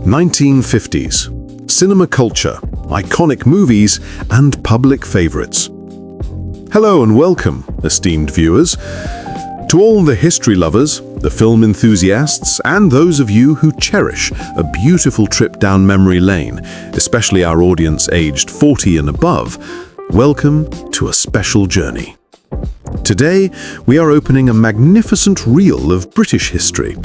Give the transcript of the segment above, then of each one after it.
1950s. Cinema culture, iconic movies, and public favorites. Hello and welcome, esteemed viewers. To all the history lovers, the film enthusiasts, and those of you who cherish a beautiful trip down memory lane, especially our audience aged 40 and above, welcome to a special journey. Today, we are opening a magnificent reel of British history.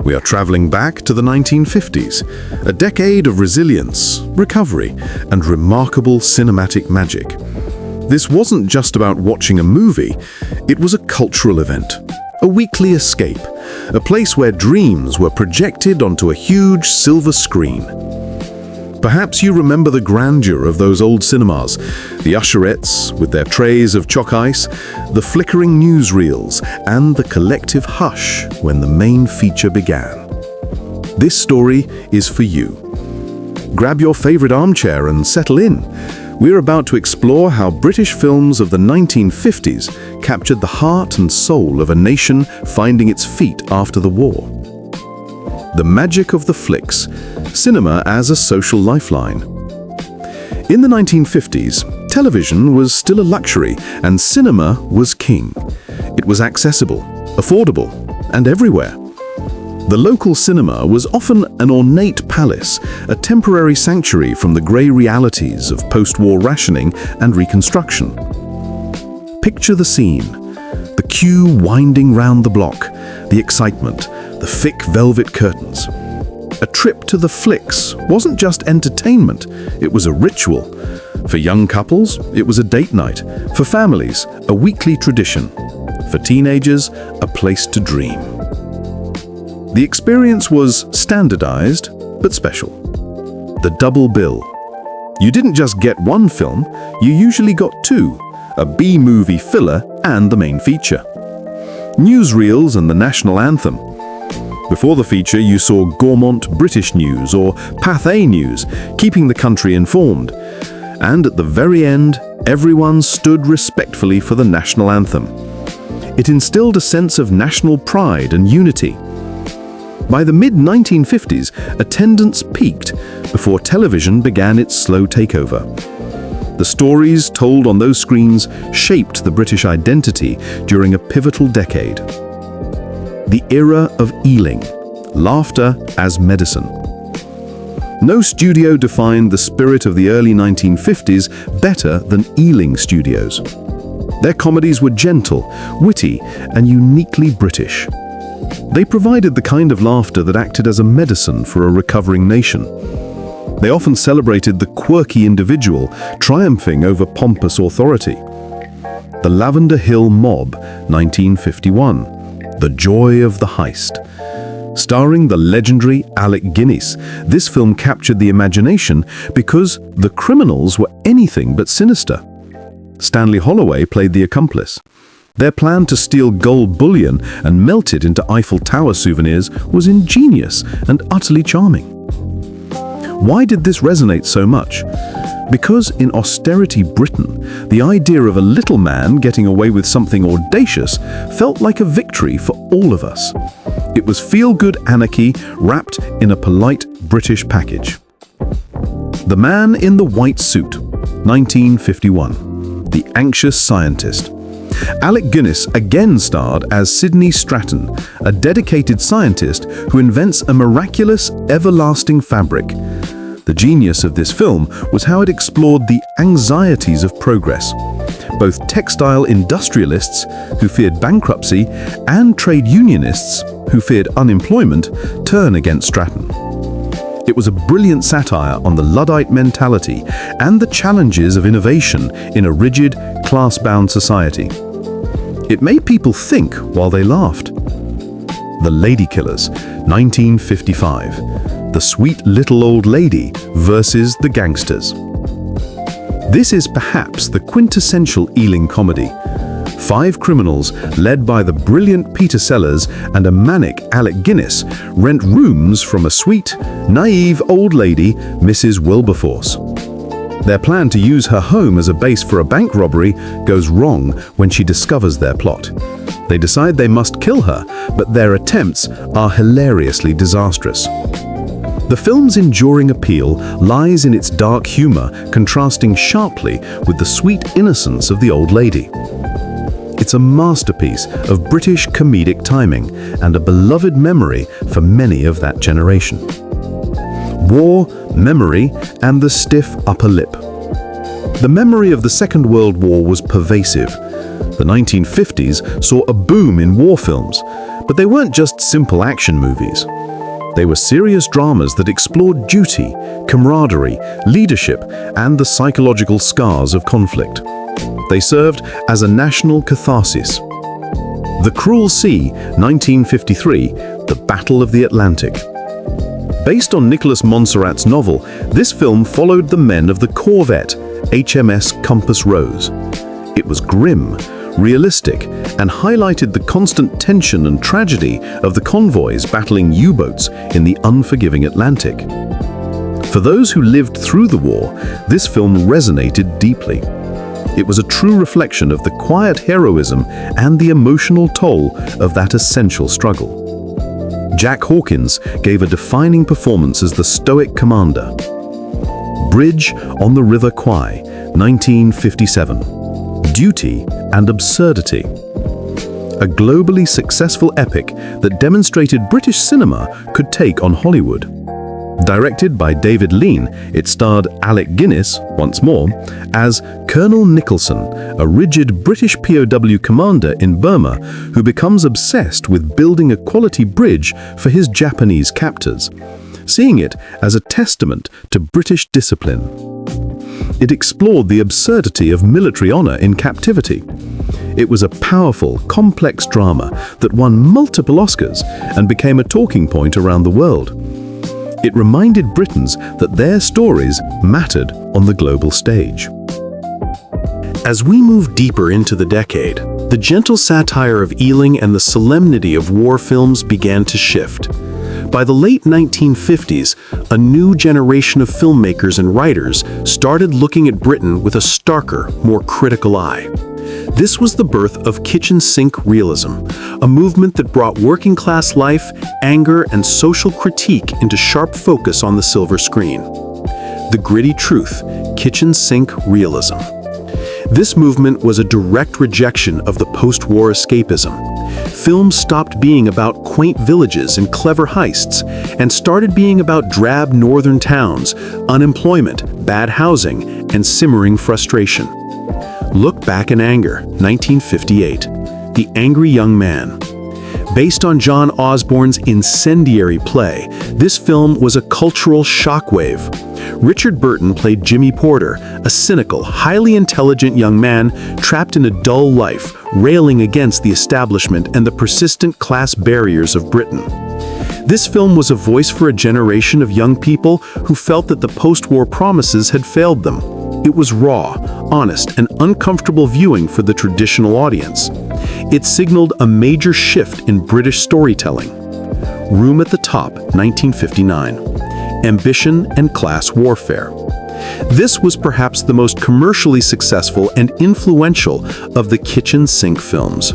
We are traveling back to the 1950s, a decade of resilience, recovery, and remarkable cinematic magic. This wasn't just about watching a movie, it was a cultural event, a weekly escape, a place where dreams were projected onto a huge silver screen. Perhaps you remember the grandeur of those old cinemas, the usherettes with their trays of chalk ice, the flickering newsreels, and the collective hush when the main feature began. This story is for you. Grab your favorite armchair and settle in. We're about to explore how British films of the 1950s captured the heart and soul of a nation finding its feet after the war. The magic of the flicks, cinema as a social lifeline. In the 1950s, television was still a luxury and cinema was king. It was accessible, affordable, and everywhere. The local cinema was often an ornate palace, a temporary sanctuary from the grey realities of post-war rationing and reconstruction. Picture the scene, the queue winding round the block, the excitement, the thick velvet curtains. A trip to the flicks wasn't just entertainment, it was a ritual. For young couples, it was a date night. For families, a weekly tradition. For teenagers, a place to dream. The experience was standardized, but special. The double bill. You didn't just get one film, you usually got two, a B-movie filler and the main feature. Newsreels and the national anthem. Before the feature, you saw gourmand British news or Pathé news, keeping the country informed. And at the very end, everyone stood respectfully for the national anthem. It instilled a sense of national pride and unity. By the mid-1950s, attendance peaked before television began its slow takeover. The stories told on those screens shaped the British identity during a pivotal decade. The era of Ealing, laughter as medicine. No studio defined the spirit of the early 1950s better than Ealing Studios. Their comedies were gentle, witty, and uniquely British. They provided the kind of laughter that acted as a medicine for a recovering nation. They often celebrated the quirky individual, triumphing over pompous authority. The Lavender Hill Mob, 1951. The Joy of the Heist. Starring the legendary Alec Guinness, this film captured the imagination because the criminals were anything but sinister. Stanley Holloway played the accomplice. Their plan to steal gold bullion and melt it into Eiffel Tower souvenirs was ingenious and utterly charming. Why did this resonate so much? Because in austerity Britain, the idea of a little man getting away with something audacious felt like a victory for all of us. It was feel-good anarchy wrapped in a polite British package. The Man in the White Suit, 1951. The Anxious Scientist. Alec Guinness again starred as Sidney Stratton, a dedicated scientist who invents a miraculous, everlasting fabric. The genius of this film was how it explored the anxieties of progress. Both textile industrialists, who feared bankruptcy, and trade unionists, who feared unemployment, turn against Stratton. It was a brilliant satire on the Luddite mentality and the challenges of innovation in a rigid, class-bound society. It made people think while they laughed. The Ladykillers, 1955. The Sweet Little Old Lady versus the Gangsters. This is perhaps the quintessential Ealing comedy. 5 criminals, led by the brilliant Peter Sellers and a manic Alec Guinness, rent rooms from a sweet, naive old lady, Mrs. Wilberforce. Their plan to use her home as a base for a bank robbery goes wrong when she discovers their plot. They decide they must kill her, but their attempts are hilariously disastrous. The film's enduring appeal lies in its dark humor, contrasting sharply with the sweet innocence of the old lady. It's a masterpiece of British comedic timing and a beloved memory for many of that generation. War, memory, and the stiff upper lip. The memory of the Second World War was pervasive. The 1950s saw a boom in war films, but they weren't just simple action movies. They were serious dramas that explored duty, camaraderie, leadership, and the psychological scars of conflict. They served as a national catharsis. The Cruel Sea, 1953, The Battle of the Atlantic. Based on Nicholas Montserrat's novel, this film followed the men of the corvette HMS Compass Rose. It was grim, realistic, and highlighted the constant tension and tragedy of the convoys battling U-boats in the unforgiving Atlantic. For those who lived through the war, this film resonated deeply. It was a true reflection of the quiet heroism and the emotional toll of that essential struggle. Jack Hawkins gave a defining performance as the stoic commander. Bridge on the River Kwai, 1957. Duty and Absurdity. A globally successful epic that demonstrated British cinema could take on Hollywood. Directed by David Lean, it starred Alec Guinness, once more, as Colonel Nicholson, a rigid British POW commander in Burma who becomes obsessed with building a quality bridge for his Japanese captors, seeing it as a testament to British discipline. It explored the absurdity of military honor in captivity. It was a powerful, complex drama that won multiple Oscars and became a talking point around the world. It reminded Britons that their stories mattered on the global stage. As we move deeper into the decade, the gentle satire of Ealing and the solemnity of war films began to shift. By the late 1950s, a new generation of filmmakers and writers started looking at Britain with a starker, more critical eye. This was the birth of kitchen sink realism, a movement that brought working-class life, anger, and social critique into sharp focus on the silver screen. The gritty truth, kitchen sink realism. This movement was a direct rejection of the post-war escapism. Films stopped being about quaint villages and clever heists and started being about drab northern towns, unemployment, bad housing, and simmering frustration. Look Back in Anger, 1958. The Angry Young Man. Based on John Osborne's incendiary play, this film was a cultural shockwave. Richard Burton played Jimmy Porter, a cynical, highly intelligent young man trapped in a dull life, railing against the establishment and the persistent class barriers of Britain. This film was a voice for a generation of young people who felt that the post-war promises had failed them. It was raw, honest, and uncomfortable viewing for the traditional audience. It signaled a major shift in British storytelling. Room at the Top, 1959. Ambition and Class Warfare. This was perhaps the most commercially successful and influential of the kitchen sink films.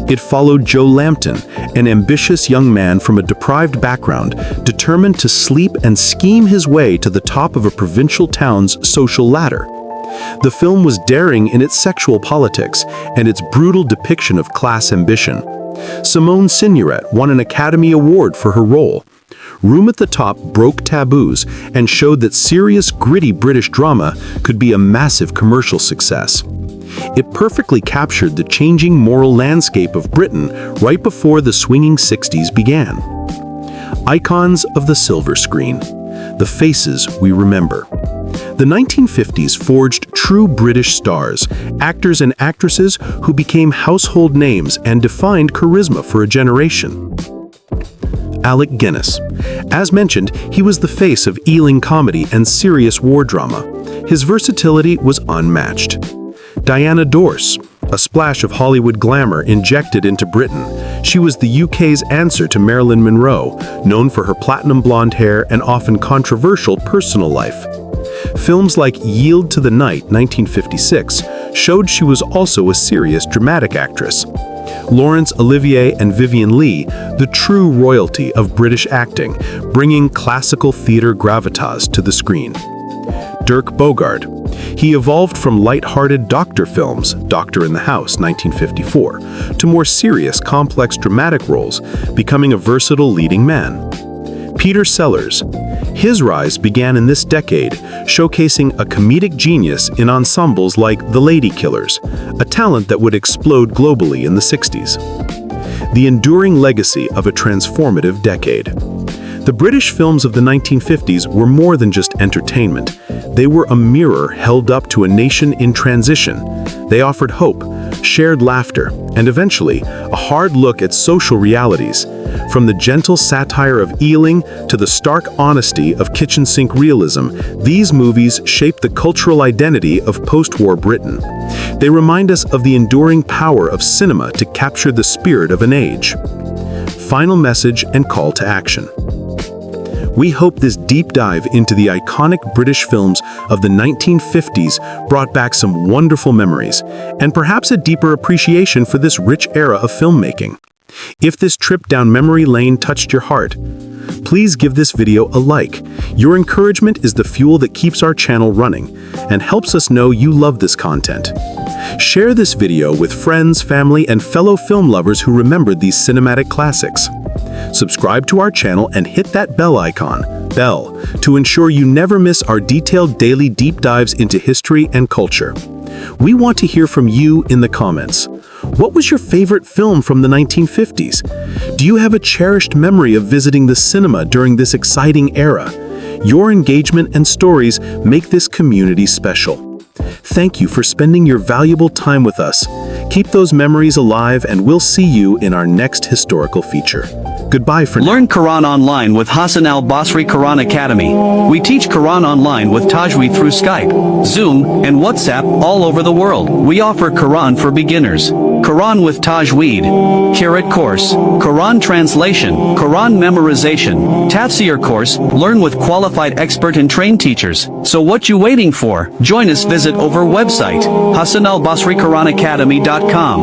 It followed Joe Lambton, an ambitious young man from a deprived background, determined to sleep and scheme his way to the top of a provincial town's social ladder. The film was daring in its sexual politics and its brutal depiction of class ambition. Simone Signoret won an Academy Award for her role. Room at the Top broke taboos and showed that serious, gritty British drama could be a massive commercial success. It perfectly captured the changing moral landscape of Britain right before the swinging 60s began. Icons of the silver screen. The faces we remember. The 1950s forged true British stars, actors and actresses who became household names and defined charisma for a generation. Alec Guinness. As mentioned, he was the face of Ealing comedy and serious war drama. His versatility was unmatched. Diana Dorse, a splash of Hollywood glamour injected into Britain. She was the UK's answer to Marilyn Monroe, known for her platinum blonde hair and often controversial personal life. Films like Yield to the Night, 1956, showed she was also a serious dramatic actress. Laurence Olivier and Vivien Leigh, the true royalty of British acting, bringing classical theatre gravitas to the screen. Dirk Bogarde. He evolved from light-hearted doctor films, Doctor in the House, 1954, to more serious, complex dramatic roles, becoming a versatile leading man. Peter Sellers. His rise began in this decade, showcasing a comedic genius in ensembles like The Lady Killers, a talent that would explode globally in the 60s. The enduring legacy of a transformative decade. The British films of the 1950s were more than just entertainment. They were a mirror held up to a nation in transition. They offered hope, shared laughter, and eventually, a hard look at social realities. From the gentle satire of Ealing to the stark honesty of kitchen sink realism, these movies shaped the cultural identity of post-war Britain. They remind us of the enduring power of cinema to capture the spirit of an age. Final message and call to action. We hope this deep dive into the iconic British films of the 1950s brought back some wonderful memories, and perhaps a deeper appreciation for this rich era of filmmaking. If this trip down memory lane touched your heart, please give this video a like. Your encouragement is the fuel that keeps our channel running and helps us know you love this content. Share this video with friends, family, and fellow film lovers who remembered these cinematic classics. Subscribe to our channel and hit that bell icon, to ensure you never miss our detailed daily deep dives into history and culture. We want to hear from you in the comments. What was your favorite film from the 1950s? Do you have a cherished memory of visiting the cinema during this exciting era? Your engagement and stories make this community special. Thank you for spending your valuable time with us. Keep those memories alive, and we'll see you in our next historical feature. Goodbye for now. Learn Quran online with Hassan al-Basri Quran Academy. We teach Quran online with Tajweed through Skype, Zoom, and WhatsApp all over the world. We offer Quran for beginners, Quran with Tajweed, Qiraat course, Quran translation, Quran memorization, Tafsir course. Learn with qualified expert and trained teachers. So what you waiting for? Join us. Visit our website, hassanalbasriquranacademy.com.